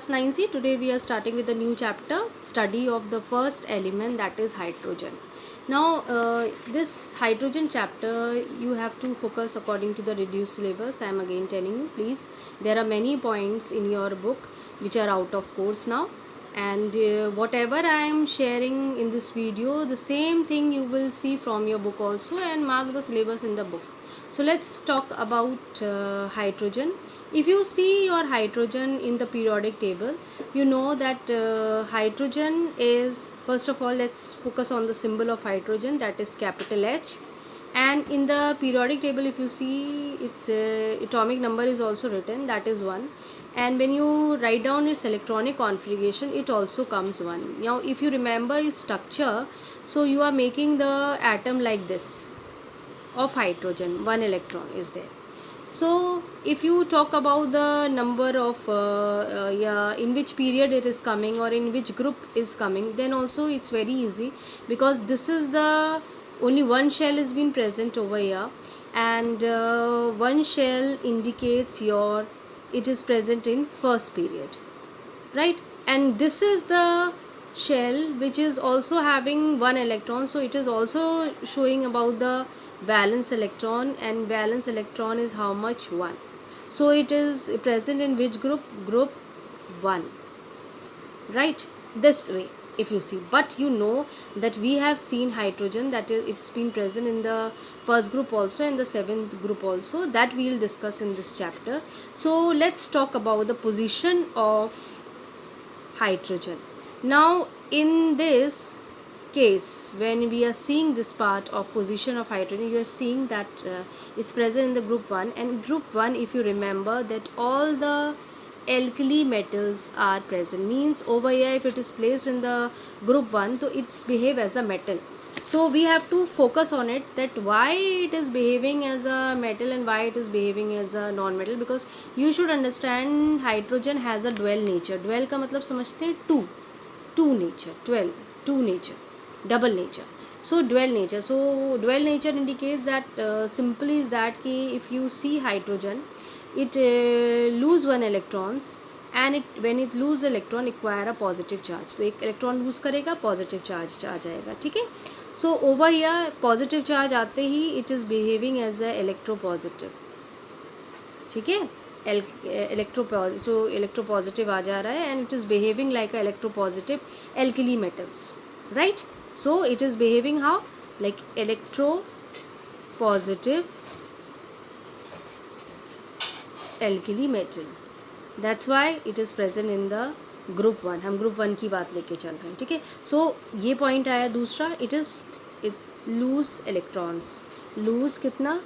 9C. Today we are starting with a new chapter, study of the first element, that is hydrogen. Now this hydrogen chapter you have to focus according to the reduced syllabus. I am again telling you, please, there are many points in your book which are out of course now, and whatever I am sharing in this video, the same thing you will see from your book also, and mark the syllabus in the book. So let's talk about hydrogen. If you see your hydrogen in the periodic table, you know that hydrogen is, first of all, let's focus on the symbol of hydrogen, that is capital H. And in the periodic table, if you see, its atomic number is also written, that is 1. And when you write down its electronic configuration, it also comes 1. Now if you remember its structure, so you are making the atom like this of hydrogen, 1 electron is there. So if you talk about the number of in which period it is coming or in which group is coming, then also it's very easy, because this is the only one shell has been present over here, and one shell indicates your it is present in first period, right? And this is the shell which is also having one electron, so it is also showing about the valence electron, and valence electron is how much? 1. So it is present in which group? Group 1, right? This way if you see. But you know that we have seen hydrogen, that is, it's been present in the first group also and the seventh group also, that we will discuss in this chapter. So let's talk about the position of hydrogen. Now in this case, when we are seeing this part of position of hydrogen, you are seeing that it's present in the group 1, and group 1, if you remember, that all the alkali metals are present, means over here if it is placed in the group 1, so it's behave as a metal. So we have to focus on it, that why it is behaving as a metal and why it is behaving as a non-metal, because you should understand hydrogen has a dual nature. Dual का मतलब समझते हैं two nature, two nature, double nature. So dual nature. So dual nature indicates that simply is that कि if you see hydrogen, it lose one electrons, and it when it lose electron acquire a positive charge. तो एक electron lose करेगा, positive charge आ जाएगा, ठीक है? So over here positive charge आते ही it is behaving as a electropositive, ठीक है? electropositive आ जा रहा है, and it is behaving like a electropositive alkali metals, right? So it is behaving how? Like electropositive alkali metal. That's why it is present in the group 1. हम group 1 की बात लेके चल रहे हैं, ठीक है? So ये point आया दूसरा, it lose electrons. lose कितना?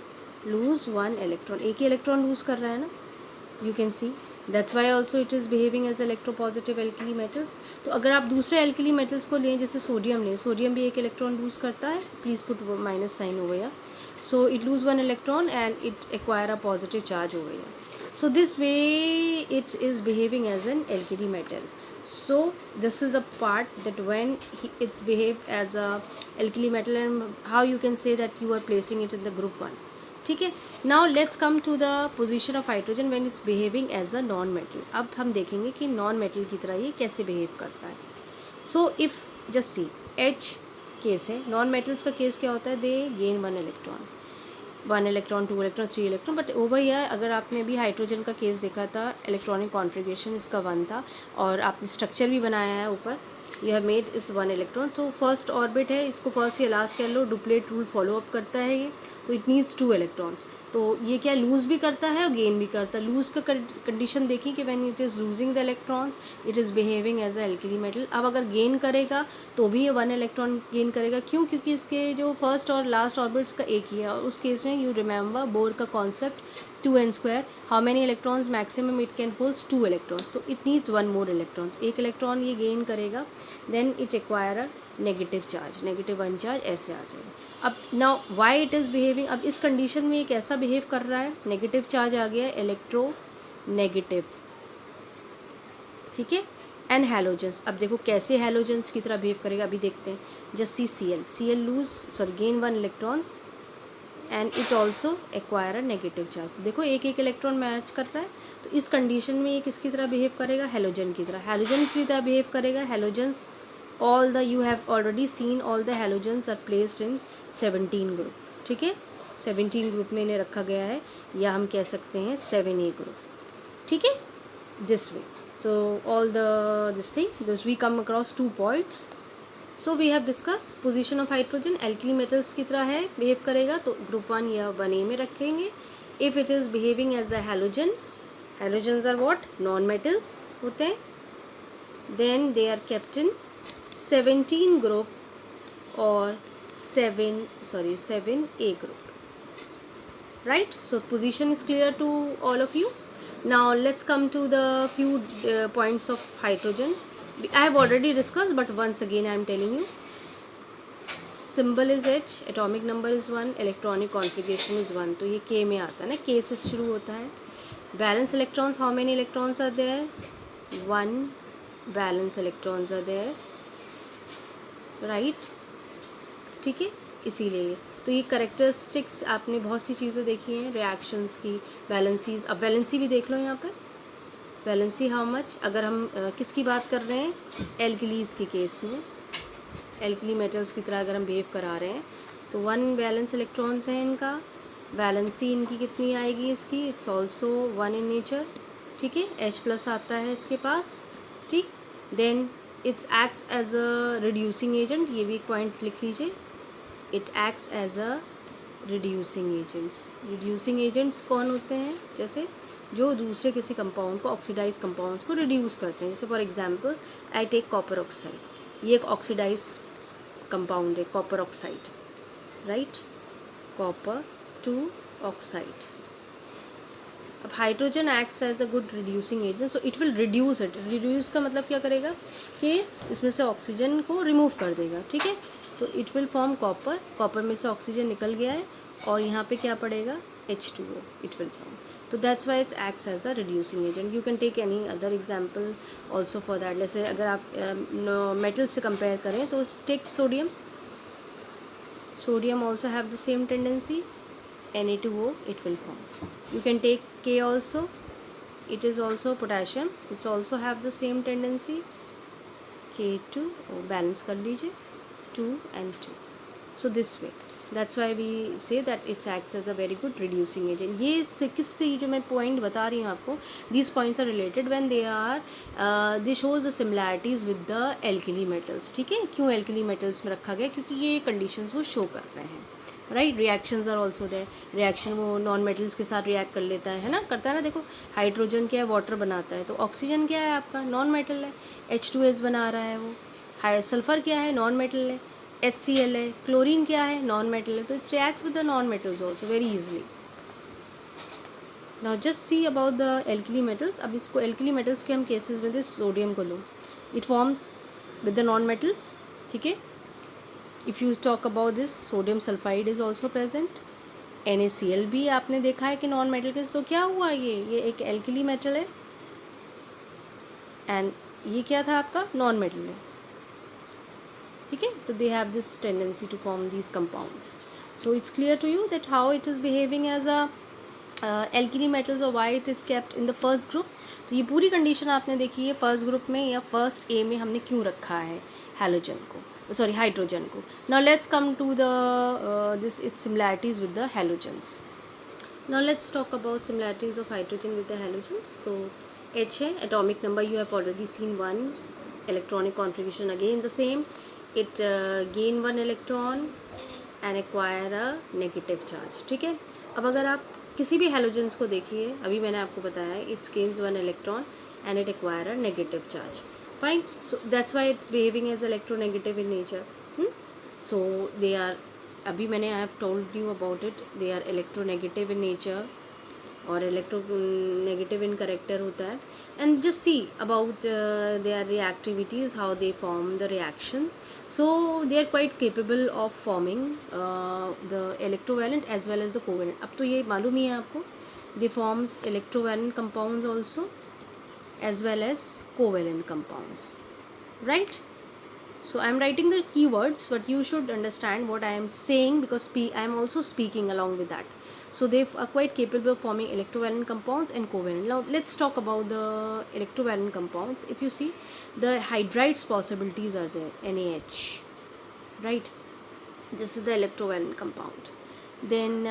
lose 1 electron. एक ही electron lose कर रहा है ना, you can see. That's why also it is behaving as electropositive alkali metals. तो अगर आप दूसरे alkali metals को लें, जैसे सोडियम लें, सोडियम भी एक इलेक्ट्रॉन लूज करता है, please put minus sign over here. So it lose 1 electron and it acquire a positive charge over here. So this way it is behaving as an alkali metal. So this is the part that when it's behaved as a alkali metal, and how you can say that you are placing it in the group 1, ठीक है? Now let's come to the position of hydrogen when it's behaving as a non metal. अब हम देखेंगे कि non metal की तरह ये कैसे behave करता है. So if just see H case है, non metals का केस क्या होता है? they gain 1 electron, 1 electron, 2 electron, 3 electron. But over here अगर आपने भी हाइड्रोजन का केस देखा था, इलेक्ट्रॉनिक कॉन्फ़िगरेशन इसका 1 था, और आपने स्ट्रक्चर भी बनाया है ऊपर, you have made it's 1 electron. तो फर्स्ट ऑर्बिट है, इसको फर्स्ट या लास्ट कह लो, डुप्लेट रूल फॉलो अप करता है ये, तो इट नीड्स 2 इलेक्ट्रॉन्स. तो ये क्या लूज़ भी करता है और गेन भी करता है. लूज़ का कंडीशन देखी कि when it is losing the electrons it is behaving as a alkali metal. अब अगर गेन करेगा तो भी ये 1 इलेक्ट्रॉन गेन करेगा. क्यों? क्योंकि इसके जो फर्स्ट और लास्ट ऑर्बिट्स का एक ही है, और उस केस में यू रिमेंबर बोर का concept 2n². How many electrons maximum it can holds? 2 electrons. तो इट नीड्स 1 मोर इलेक्ट्रॉन. एक इलेक्ट्रॉन ये गेन करेगा, then it acquire a negative charge, -1 charge ऐसे आ जाएगा. अब now why it is behaving, अब इस कंडीशन में ये कैसा बिहेव कर रहा है? नेगेटिव चार्ज आ गया, इलेक्ट्रो नेगेटिव, ठीक है? एंड हैलोजेंस, अब देखो कैसे हैलोजेंस की तरह बिहेव करेगा, अभी देखते हैं. Just see Cl lose, sorry gain 1 electrons, and it also acquire a negative charge. तो देखो एक एक इलेक्ट्रॉन मैच कर रहा है, तो इस कंडीशन में ये किसकी तरह बिहेव करेगा, हेलोजन की तरह, हेलोजन की तरह बिहेव करेगा। Halogens all the you have already seen all the halogens are placed in 17 group, ठीक है, 17 ग्रुप में इन्हें रखा गया है, या हम कह सकते हैं 7A ग्रुप, ठीक है, this way. So all the this thing, those we come across 2 points. So we have discussed position of hydrogen, alkali metals की तरह है behave करेगा, तो group 1 या 1A में रखेंगे। If it is behaving as a halogens, halogens are what, non metals होते हैं, then they are kept in 17 group or 7A group, right? So position is clear to all of you. Now let's come to the few points of hydrogen. I have already discussed, but once again I am telling you. Symbol is H, atomic number is 1, electronic configuration is 1. तो ये K में आता है ना, K से शुरू होता है। Valence electrons, how many electrons are there? 1 valence electrons are there, right? ठीक है, इसीलिए तो ये करेक्टरिस्टिक्स आपने बहुत सी चीज़ें देखी हैं रिएक्शंस की, वैलेंसीज। अब वैलेंसी भी देख लो यहाँ पर, वैलेंसी हाउ मच, अगर हम किसकी बात कर रहे हैं, एल्कलीज के केस में, एल्कली मेटल्स की तरह अगर हम बिहेव करा रहे हैं, तो 1 वैलेंस इलेक्ट्रॉन्स हैं इनका, वैलेंसी इनकी कितनी आएगी इसकी, इट्स ऑल्सो 1 इन नेचर, ठीक है, H+ आता है इसके पास, ठीक। Then it's acts as a reducing agent, ये भी एक पॉइंट लिख लीजिए, it acts as a reducing agents. Reducing agents कौन होते हैं, जैसे जो दूसरे किसी कंपाउंड को, ऑक्सीडाइज कंपाउंड्स को रिड्यूस करते हैं, जैसे for example I take copper oxide, ये एक ऑक्सीडाइज कंपाउंड है copper oxide, right, copper 2 oxide. अब hydrogen acts as a good reducing agent, so it will reduce it. Reduce का मतलब क्या करेगा कि इसमें से ऑक्सीजन को रिमूव कर देगा, ठीक है, तो it will form copper, copper में से ऑक्सीजन निकल गया है और यहाँ पे क्या पड़ेगा, H2O इट विल फॉर्म। तो that's why it's acts as a reducing agent. You can take any other example also for that. जैसे अगर आप मेटल से कंपेयर करें तो take sodium, sodium also have the same tendency, Na2O it will form. You can take K also, it is also potassium, it's also have the same tendency, K2O balance कर लीजिए 2 and 2. So this way, that's why we say that it acts as a very good reducing agent. ये किससे जो मैं point बता रही हूँ आपको, these points are related when they are they shows the similarities with the alkali metals, ठीक है। क्यों alkali metals में रखा गया, क्योंकि ये conditions वो show कर रहे हैं, right. Reactions are also there, reaction वो नॉन मेटल्स के साथ रिएक्ट कर लेता है ना, करता है ना। देखो हाइड्रोजन क्या है, वाटर बनाता है, तो ऑक्सीजन क्या है आपका, नॉन मेटल है, H2S बना रहा है वो। सल्फर क्या है, नॉन मेटल है, HCl है। क्लोरीन क्या है, नॉन मेटल है, तो it's reacts with the non metals also very easily. Now just see about the alkali metals. अब इसको एल्कली मेटल्स के हम केसेस में सोडियम को लो, it forms with the non metals, ठीक है। If you talk about this, sodium sulfide is also present, NaCl भी आपने देखा है कि नॉन मेटल के, तो क्या हुआ, ये एक एल्कली मेटल है एंड ये क्या था आपका, नॉन मेटल है, ठीक है। तो they have this tendency to form these compounds. So it's clear to you that how it is behaving as a alkali metals और why it is kept in the first group. तो ये पूरी condition आपने देखी है first group में या first A में हमने क्यों रखा है हैलोजन को, sorry हाइड्रोजन को। now let's come to the this its similarities with the halogens. now let's talk about similarities of hydrogen with the halogens. तो H है, atomic number you have already seen 1, electronic configuration again the same, it gain 1 electron and acquire a negative charge, ठीक है। अब अगर आप किसी भी halogens को देखिए, अभी मैंने आपको बताया it gains 1 electron and it acquire a negative charge, fine. So that's why it's behaving as electronegative in nature. So they are, अभी मैंने I have told you about it, they are electronegative in nature और electronegative in character होता है। and just see about their reactivities, how they form the reactions. So they are quite capable of forming the electrovalent as well as the covalent. अब तो ये मालूम ही है आपको, they forms electrovalent compounds also as well as covalent compounds, right? So I am writing the keywords, but you should understand what I am saying, because I am also speaking along with that. So they are quite capable of forming electrovalent compounds and covalent. Now let's talk about the electrovalent compounds. If you see, the hydrides possibilities are there, NaH, right? This is the electrovalent compound. Then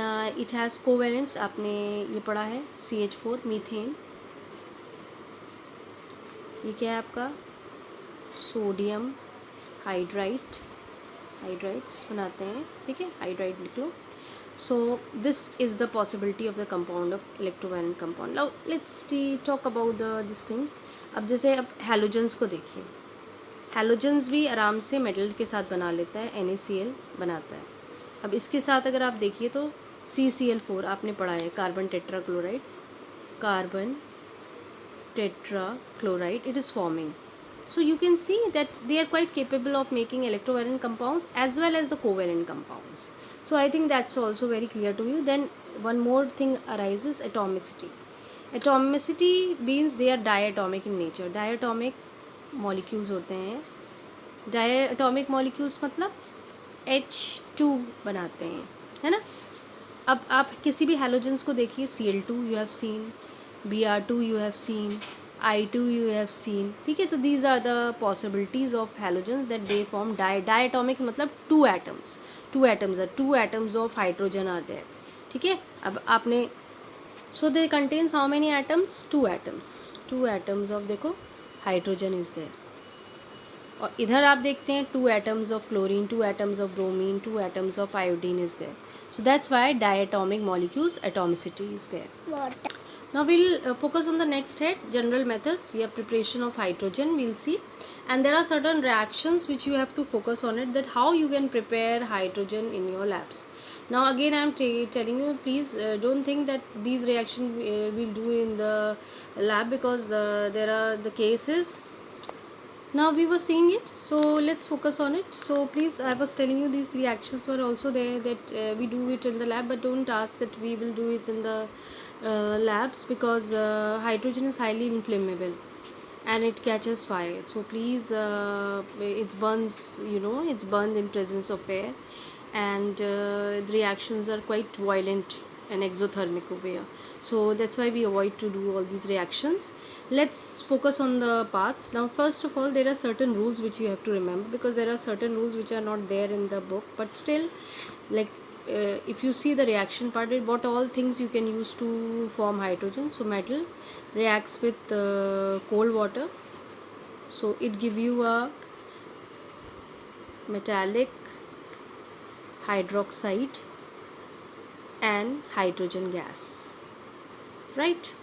it has covalents, आपने ये पढ़ा है, CH4 methane. ये क्या है आपका, sodium hydrides बनाते हैं, ठीक है, हाइड्राइड लिख लो. So this is the possibility of the compound of electrovalent compound. Now let's talk about this things. अब जैसे अब हैलोजेंस को देखिए, हैलोजेंस भी आराम से मेटल के साथ बना लेता है, NaCl बनाता है. अब इसके साथ अगर आप देखिए तो CCl4 आपने पढ़ा है, carbon tetrachloride it is forming. So you can see that they are quite capable of making electrovalent compounds as well as the covalent compounds. So I think that's also very clear to you. Then one more thing arises, atomicity. Atomicity means they are diatomic in nature. Diatomic molecules होते हैं. Diatomic molecules मतलब H2 बनाते हैं, है ना. अब आप किसी भी हैलोजेंस को देखिए, Cl2 you have seen, Br2 you have seen, I2 you have seen, ठीक है. तो these are the possibilities of halogens that they form diatomic मतलब two atoms of hydrogen are there, ठीक है. अब आपने, so they contains how many atoms, two atoms of, देखो, hydrogen is there. और इधर आप देखते हैं 2 atoms of chlorine, 2 atoms of bromine, 2 atoms of iodine is there. So that's why diatomic molecules, atomicity is there. What? Now we'll focus on the next head, general methods. Yeah, preparation of hydrogen we'll see, and there are certain reactions which you have to focus on it, that how you can prepare hydrogen in your labs. Now again I am telling you, please don't think that these reactions we'll do in the lab, because there are the cases. Now we were seeing it, so let's focus on it. So please, I was telling you these reactions were also there, that we do it in the lab, but don't ask that we will do it in the labs, because hydrogen is highly inflammable and it catches fire. So please, it burns, it's burned in presence of air, and the reactions are quite violent and exothermic over here. So that's why we avoid to do all these reactions. Let's focus on the paths. Now first of all, there are certain rules which you have to remember, because there are certain rules which are not there in the book, but still, like, if you see the reaction part, what all things you can use to form hydrogen. So metal reacts with cold water, so it give you a metallic hydroxide and hydrogen gas, right?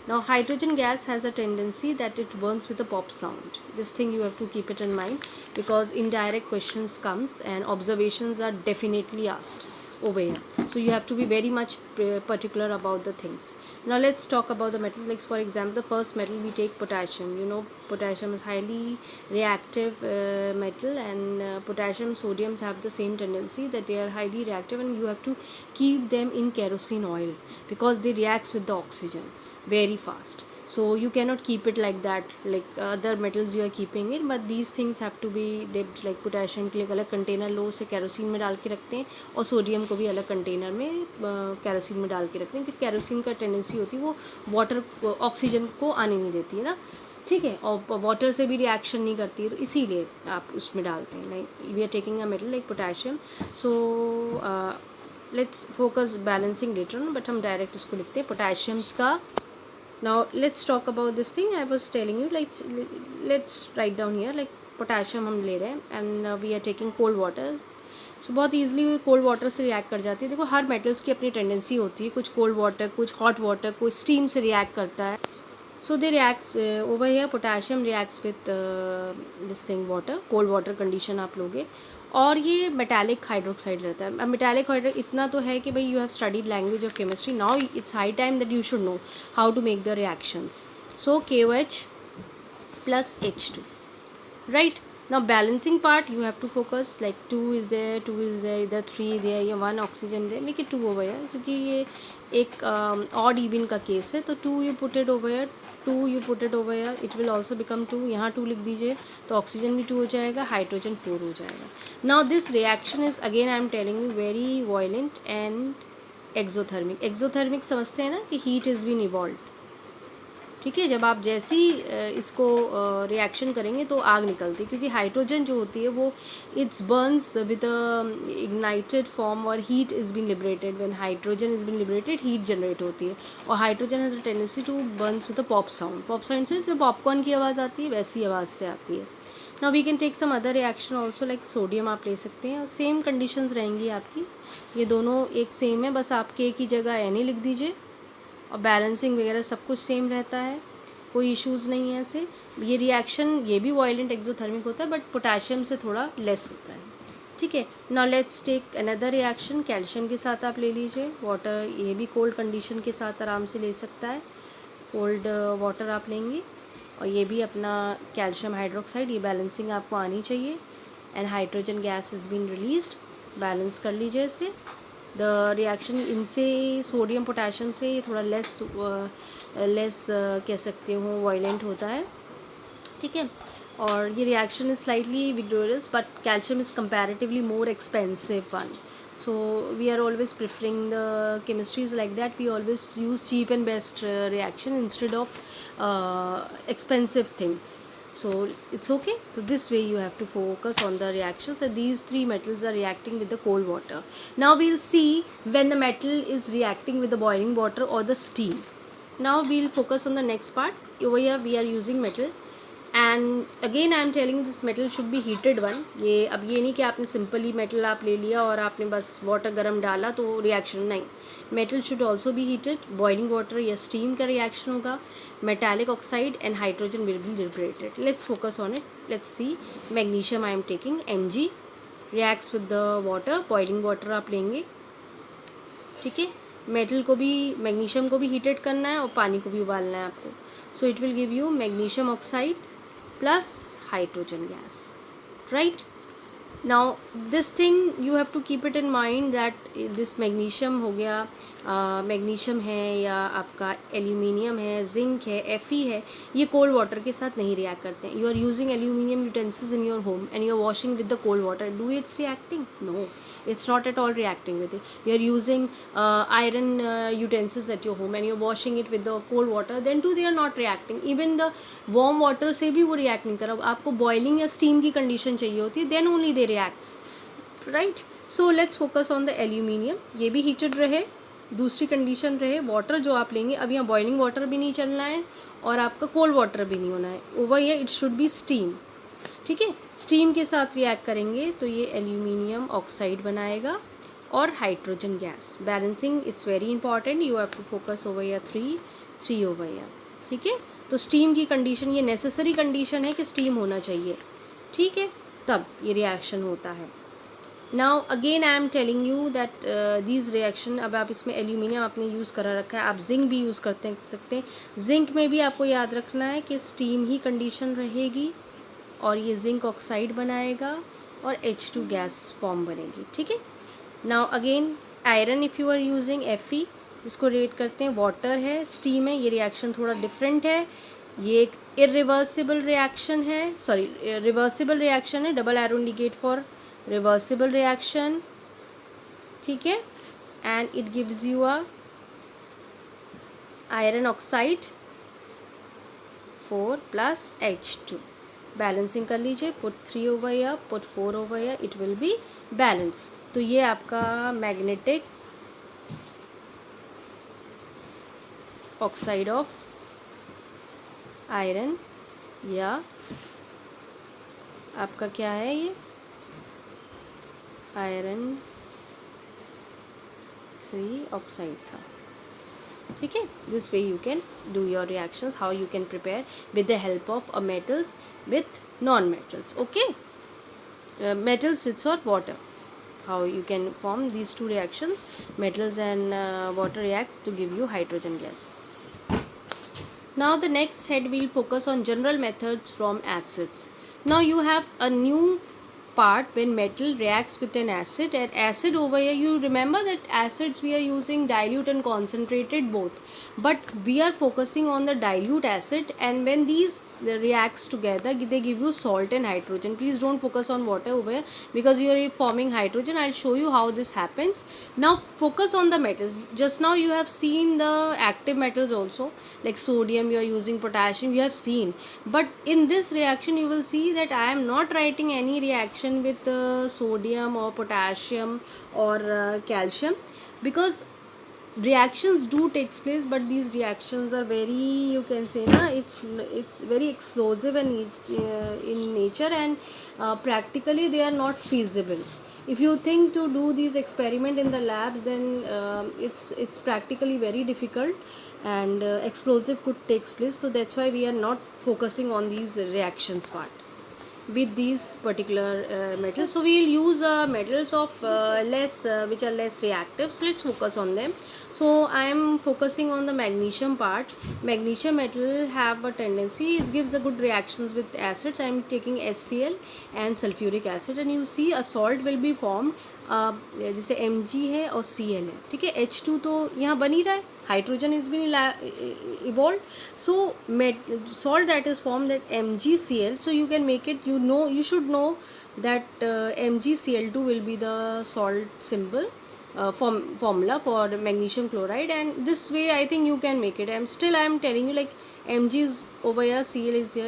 Now hydrogen gas has a tendency that it burns with a pop sound. This thing you have to keep it in mind, because indirect questions comes and observations are definitely asked over here. So you have to be very much particular about the things. Now let's talk about the metals. Like for example, the first metal we take, potassium. Potassium is highly reactive metal, and potassium, sodiums have the same tendency, that they are highly reactive, and you have to keep them in kerosene oil, because they reacts with the oxygen very fast. So you cannot keep it like that, like other metals you are keeping it, but these things have to be dipped. Like potassium के लिए अलग container लो, उसे kerosene में डाल के रखते हैं, और सोडियम को भी अलग कंटेनर में केरोसिन में डाल के रखते हैं, क्योंकि केरोसिन का टेंडेंसी होती है वो वाटर ऑक्सीजन को आने नहीं देती है ना, ठीक है, और वाटर से भी रिएक्शन नहीं करती है, तो इसीलिए आप उसमें डालते हैं. Like we are taking a metal like potassium. So let's focus balancing later on, but हम डायरेक्ट इसको लिखते हैं पोटेशियम्स का. Now let's talk about this thing I was telling you. Like let's write down here, like potassium हम ले रहे हैं, and we are taking cold water. So बहुत easily cold water से react कर जाती है. देखो हर metals की अपनी tendency होती है, कुछ cold water, कुछ hot water, कोई steam से react करता है. So they reacts over here, potassium reacts with this thing water, cold water condition आप लोगे, और ये मेटालिक हाइड्रोक्साइड रहता है. अब मेटालिक हाइड्रो इतना तो है कि भाई you have studied language of chemistry, now it's high time that you should know how to make the reactions. So KOH plus H2, right? Now balancing part you have to focus, like 2 is there, इधर 3 there, या 1 oxygen there, make it 2 over here, क्योंकि ये एक odd even का case है, तो 2 you put it over here, 2 you put it over here, it will also become 2. यहाँ 2 लिख दीजिए तो ऑक्सीजन भी 2 हो जाएगा, हाइड्रोजन 4 हो जाएगा. Now this reaction is again I am telling you very violent and exothermic. Exothermic समझते हैं ना कि heat is being evolved. ठीक है, जब आप जैसी इसको रिएक्शन करेंगे तो आग निकलती है, क्योंकि हाइड्रोजन जो होती है वो it's burns with ignited form और heat is been liberated. When hydrogen is been liberated heat generate होती है, और hydrogen has a tendency to burns with a pop sound. Pop sound से जब पॉपकॉर्न की आवाज़ आती है वैसी आवाज़ से आती है. Now we can take some other reaction also, like sodium आप ले सकते हैं, और सेम कंडीशंस रहेंगी आपकी. ये दोनों एक सेम है, बस आप के की जगह Na लिख दीजिए, और बैलेंसिंग वगैरह सब कुछ सेम रहता है, कोई इश्यूज़ नहीं है ऐसे. ये रिएक्शन ये भी वायलेंट एक्सोथर्मिक होता है, बट पोटेशियम से थोड़ा लेस होता है. ठीक है. Now let's take another reaction. Calcium के साथ आप ले लीजिए वाटर, ये भी कोल्ड कंडीशन के साथ आराम से ले सकता है. कोल्ड वाटर आप लेंगे, और ये भी अपना कैल्शियम हाइड्रोक्साइड, ये बैलेंसिंग आपको आनी चाहिए. And hydrogen gas is been released, balance कर लीजिए इसे. द रिएक्शन इनसे सोडियम पोटेशियम से थोड़ा लेस कह सकते हो वायलेंट होता है. ठीक है. और ये reaction is slightly vigorous, but calcium is comparatively more expensive one. So we are always preferring the chemistries like that. We always use cheap and best reaction instead of expensive things. So it's okay. So this way you have to focus on the reactions that these three metals are reacting with the cold water. Now we'll see when the metal is reacting with the boiling water or the steam. Now we'll focus on the next part. Over here we are using metal, and again I am telling this metal should be heated one. ये अब ये नहीं कि आपने simply metal आप ले लिया और आपने बस वाटर गर्म डाला तो रिएक्शन, नहीं. Metal should also be heated. Boiling water या स्टीम का रिएक्शन होगा. Metallic oxide and hydrogen will be liberated. Let's focus on it. Let's see. Magnesium I am taking Mg reacts with the water. Boiling water आप लेंगे. ठीक है. Metal को भी, magnesium को भी हीटेड करना है और पानी को भी उबालना है आपको. सो it will give you magnesium oxide plus hydrogen gas, right? Now this thing you have to keep it in mind that this magnesium हो गया, मैग्नीशियम है या आपका एल्यूमिनियम है, जिंक है, Fe है, ये कोल्ड वाटर के साथ नहीं रिएक्ट करते हैं. You are using aluminium utensils in your home and you are washing with the cold water. Do it's reacting? No, it's not at all reacting with it. You are using iron utensils at your home and you are washing it with the cold water, then too they are not reacting. Even the warm water से भी वो react नहीं कर रहा. आपको boiling या steam की condition चाहिए होती है, then only they reacts, right? So let's focus on the aluminium. ये भी heated रहे, दूसरी कंडीशन रहे. वाटर जो आप लेंगे, अब यहाँ बॉइलिंग वाटर भी नहीं चलना है और आपका कोल्ड वाटर भी नहीं होना है. Over here it should be steam. ठीक है. स्टीम के साथ रिएक्ट करेंगे तो ये एल्यूमिनियम ऑक्साइड बनाएगा और hydrogen gas. Balancing it's very important. You have to focus over या 3 ओवर या. ठीक है. तो स्टीम की कंडीशन, ये नेसेसरी कंडीशन है कि स्टीम होना चाहिए. ठीक है. तब ये रिएक्शन होता है. Now again I am telling you that these reaction, अब आप इसमें एल्यूमिनियम आपने यूज़ करा रखा है, आप जिंक भी यूज़ करते सकते हैं. जिंक में भी आपको याद रखना है कि स्टीम ही कंडीशन रहेगी और ये जिंक ऑक्साइड बनाएगा और H2 गैस फॉर्म बनेगी. ठीक है. Now again iron if you are using Fe, इसको रेट करते हैं. वाटर है, स्टीम है, ये रिएक्शन थोड़ा डिफरेंट है. ये एक इरिवर्सिबल रिएक्शन है, सॉरी रिवर्सिबल रिएक्शन है. Double arrow indicate for reversible reaction. ठीक है. And it gives you a iron oxide 4 plus H2. Balancing कर लीजिए. पुट 3 ओवर या पुट 4 ओवर या, इट विल बी बैलेंस. तो ये आपका मैग्नेटिक ऑक्साइड ऑफ आयरन या आपका क्या है, ये आयरन 3 ऑक्साइड था. ठीक है. This way you can do your reactions, how you can prepare with the help of a metals with non-metals. Okay. Metals with sort water, how you can form these two reactions. Metals and water reacts to give you hydrogen gas. Now the next head we'll focus on general methods from acids. Now you have a new part when metal reacts with an acid. And acid over here, you remember that acids we are using dilute and concentrated both, but we are focusing on the dilute acid, and when these reacts together they give you salt and hydrogen. Please don't focus on water over here because you are forming hydrogen. I'll show you how this happens. Now focus on the metals. Just now you have seen the active metals also, like sodium, you are using potassium, you have seen. But in this reaction you will see that I am not writing any reaction with sodium or potassium or calcium, because reactions do takes place, but these reactions are very, you can say na, it's very explosive and in nature, and practically they are not feasible. If you think to do these experiment in the labs, then it's practically very difficult, and explosive could takes place. So that's why we are not focusing on these reactions part with these particular metals. So we'll use metals of less which are less reactive. So let's focus on them. So I am focusing on the magnesium part. Magnesium metal have a tendency, it gives a good reactions with acids. I am taking HCl and sulfuric acid, and you see a salt will be formed. जैसे Mg है और Cl है, ठीक है. H2 तो यहाँ बन ही रहा है, hydrogen is been evolved. So salt that is formed, that MgCl, so you can make it, you know, you should know that MgCl2 will be the salt symbol formula for magnesium chloride, and this way I think you can make it. I am telling you, like Mg is over here, Cl is here,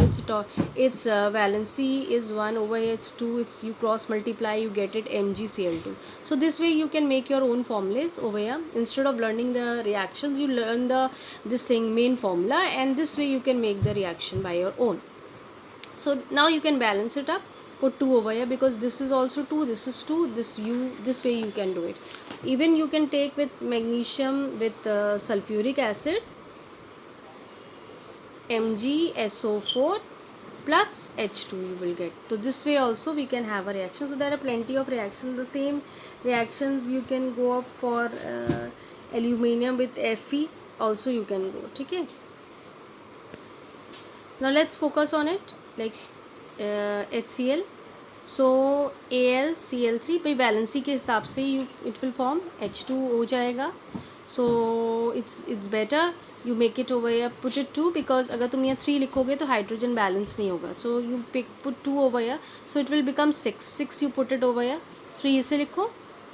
its valency is 1, over here it's 2, it's you cross multiply, you get it MgCl2. So this way you can make your own formulas over here. Instead of learning the reactions, you learn this thing main formula, and this way you can make the reaction by your own. So now you can balance it up, put 2 over here, because this is also 2, this is 2, this way you can do it. Even you can take with magnesium with sulfuric acid, MgSO4 plus H2 you will get. So this way also we can have a reaction. So there are plenty of reactions. The same reactions you can go up for aluminium with Fe also you can go, okay. Now let's focus on it, like HCl. So AlCl3 by valency के हिसाब से it will form H2 हो जाएगा. So it's better you make it over here, put it 2, because अगर तुम यहाँ 3 लिखोगे तो hydrogen balance नहीं होगा. So you put 2 over here, so it will become 6 you put it over here. 3 इसे लिखो,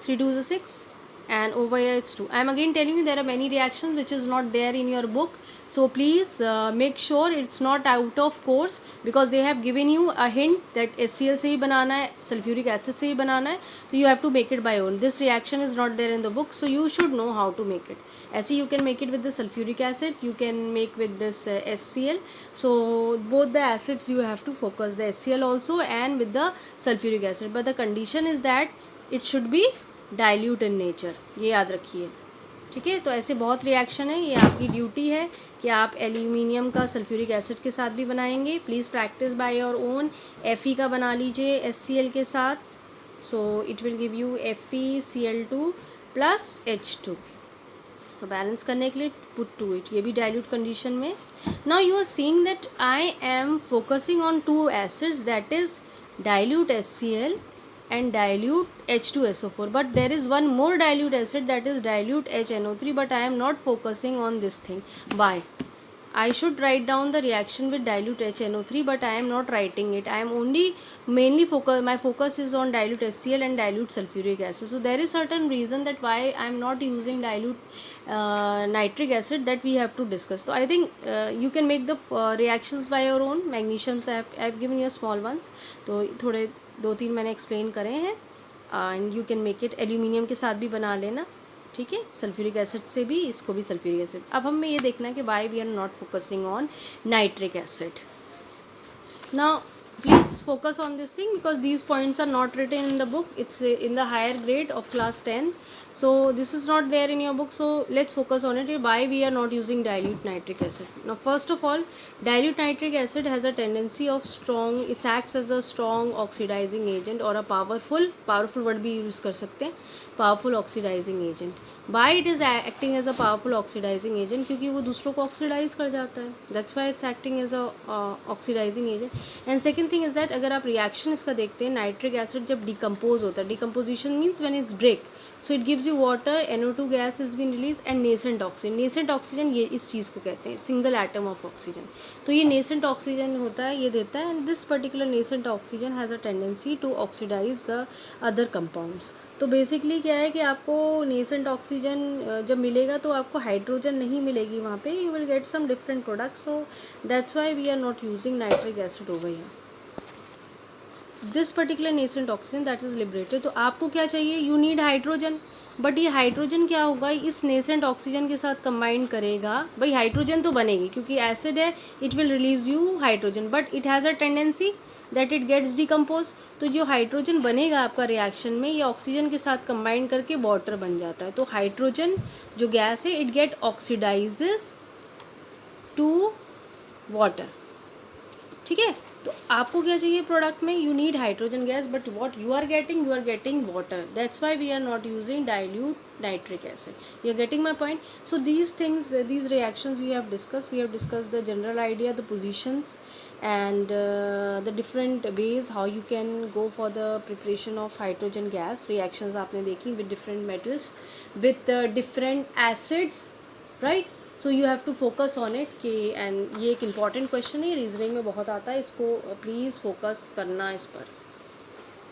3 2 is 6, and over here it's 2. I am again telling you there are many reactions which is not there in your book, so please make sure it's not out of course, because they have given you a hint that HCl से ही बनाना है, sulfuric acid से ही बनाना है, so you have to make it by own. This reaction is not there in the book, so you should know how to make it. ऐसे you can make it with the sulfuric acid, you can make with this HCl. So both the acids you have to focus, the HCl also and with the sulfuric acid, but the condition is that it should be dilute in nature, ये याद रखिए, ठीक है. तो ऐसे बहुत reaction है, ये आपकी ड्यूटी है कि आप एल्यूमिनियम का सल्फ्यूरिक एसिड के साथ भी बनाएंगे. Please practice by your own. Fe का बना लीजिए HCl के साथ, so it will give you FeCl2 plus H2. So balance करने के लिए पुट टू इट, ये भी डाइल्यूट कंडीशन में. Now you are seeing that I am focusing on 2 acids, that is dilute HCl and dilute H2SO4, but there is one more dilute acid, that is dilute HNO3, but I am not focusing on this thing. Why? I should write down the reaction with dilute HNO3, but I am not writing it. I am only mainly my focus is on dilute HCl and dilute sulfuric acid. So there is certain reason that why I am not using dilute nitric acid, that we have to discuss. So I think you can make the reactions by your own. Magnesiums I have given you small ones, तो थोड़े 2-3 मैंने explain करे हैं, and you can make it. Aluminium के साथ भी बना लेना, ठीक है. सल्फ्यूरिक एसिड से भी, इसको भी सल्फ्यूरिक एसिड. अब हमें ये देखना है कि why we are not focusing on nitric acid. Now please focus on this thing, because these points are not written in the book, it's in the higher grade of class 10, so this is not there in your book. So let's focus on it, why we are not using dilute nitric acid. Now first of all, dilute nitric acid has a tendency of strong, it acts as a strong oxidizing agent or a powerful word भी use कर सकते हैं, powerful oxidizing agent. Why it is acting as a powerful oxidising agent, क्योंकि वो दूसरों को oxidise कर जाता है, that's why it's acting as a oxidising agent. And second thing is that अगर आप रिएक्शन इसका देखते हैं, नाइट्रिक एसिड जब डिकम्पोज होता है, decomposition means when it's break, so it gives you water, NO2 gas is been release and nascent oxygen. Nascent oxygen ये इस चीज़ को कहते हैं, सिंगल एटम ऑफ ऑक्सीजन. तो ये नेसेंट ऑक्सीजन होता है, ये देता है, and this particular nascent oxygen has a tendency to oxidise the other compounds. तो बेसिकली क्या है कि आपको नेसेंट ऑक्सीजन जब मिलेगा तो आपको हाइड्रोजन नहीं मिलेगी वहाँ पे, you will get some different products. So that's why we are not using nitric acid over here. This particular nascent oxygen that is liberated. तो आपको क्या चाहिए, यू नीड हाइड्रोजन, बट ये हाइड्रोजन क्या होगा, इस नेसेंट ऑक्सीजन के साथ कंबाइन करेगा. भाई हाइड्रोजन तो बनेगी क्योंकि एसिड है, it will release you hydrogen, but it has a tendency that it gets decompose. तो जो हाइड्रोजन बनेगा आपका रिएक्शन में, ये ऑक्सीजन के साथ कंबाइन करके वाटर बन जाता है. तो हाइड्रोजन जो गैस है, it get oxidises to water. ठीक है, तो आपको क्या चाहिए प्रोडक्ट में, you need hydrogen gas, but what you are getting water. That's why we are not using dilute nitric acid. You are getting my point. So these things, these reactions we have discuss the general idea, the positions, and the different ways how you can go for the preparation of hydrogen gas. reactions आपने देखी with different metals, with different acids, right? So you have to focus on it कि, and ये एक important question है, reasoning में बहुत आता है, इसको प्लीज़ फोकस करना इस पर.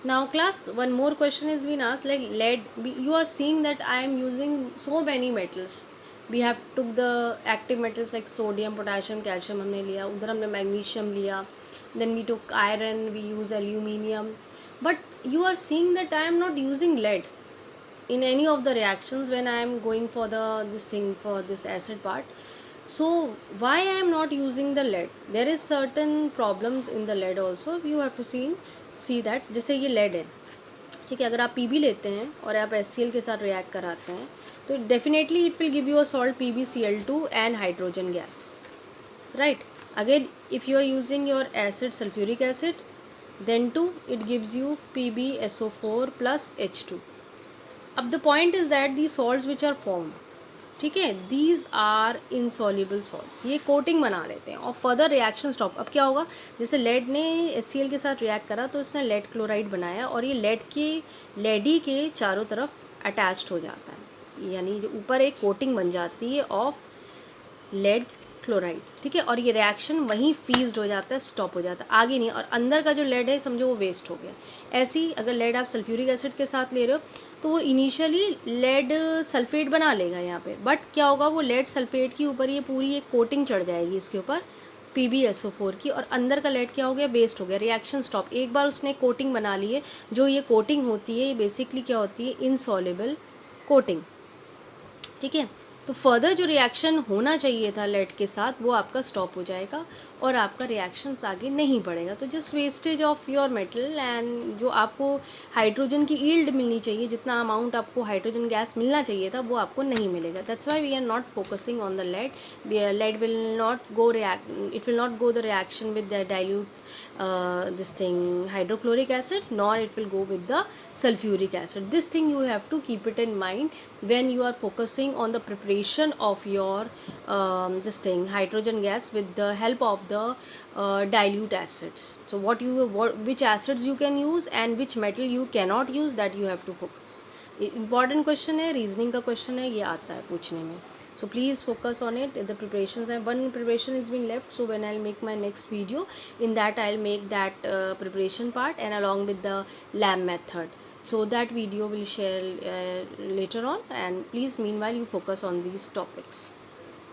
Now class, one more question is been asked, like lead, you are seeing that I am using so many metals. We have took the active metals like sodium, potassium, calcium हमने लिया, उधर हमने magnesium लिया, then we took iron, we use aluminium, but you are seeing that I am not using lead in any of the reactions when I am going for this thing, for this acid part. So why I am not using the lead? There is certain problems in the lead also. You have to see that. जैसे ये lead है, ठीक है, अगर आप Pb लेते हैं और आप HCl के साथ रिएक्ट कराते हैं तो definitely it will give you a salt PbCl2 and hydrogen gas, right? Again, if you are using your acid, sulfuric acid, then too it gives you PbSO4 plus H2. अब the point is that the salts which are form, ठीक है, these are insoluble salts, ये coating बना लेते हैं और further reaction stop. अब क्या होगा, जैसे लेड ने HCl के साथ रिएक्ट करा तो इसने लेड क्लोराइड बनाया और ये लेडी के चारों तरफ अटैच्ड हो जाता है, यानी जो ऊपर एक कोटिंग बन जाती है ऑफ लेड क्लोराइड, ठीक है, और ये रिएक्शन वहीं फीज्ड हो जाता है, स्टॉप हो जाता है, आगे नहीं. और अंदर का जो लेड है समझो वो वेस्ट हो गया. ऐसे ही अगर लेड आप सल्फ्यूरिक एसिड के साथ ले रहे हो तो वो इनिशियली लेड सल्फेट बना लेगा यहाँ पे, बट क्या होगा, वो लेड सल्फेट के ऊपर ये पूरी एक कोटिंग चढ़ जाएगी इसके ऊपर PbSO4 की, और अंदर का लेड क्या हो गया, वेस्ट हो गया, रिएक्शन स्टॉप. एक बार उसने कोटिंग बना ली है, जो ये कोटिंग होती है ये बेसिकली क्या होती है, इनसॉल्युबल कोटिंग, ठीक है. तो फर्दर जो रिएक्शन होना चाहिए था लेड के साथ वो आपका स्टॉप हो जाएगा और आपका रिएक्शंस आगे नहीं बढ़ेगा. तो just wastage of your metal, and जो आपको हाइड्रोजन की यील्ड मिलनी चाहिए, जितना अमाउंट आपको हाइड्रोजन गैस मिलना चाहिए था वो आपको नहीं मिलेगा. That's why we are not focusing on the lead. Lead will not go it will not go the reaction with the dilute this thing hydrochloric acid, nor it will go with the sulfuric acid. This thing you have to keep it in mind when you are focusing on the preparation of your this thing hydrogen gas with the help of the dilute acids. So which acids you can use and which metal you cannot use, that you have to focus. Important question है, reasoning का question है, ये आता है पूछने में. So please focus on it. The preparations, and one preparation is being left, so when I'll make my next video, in that I'll make that preparation part and along with the lab method. So that video will share later on, and please meanwhile you focus on these topics.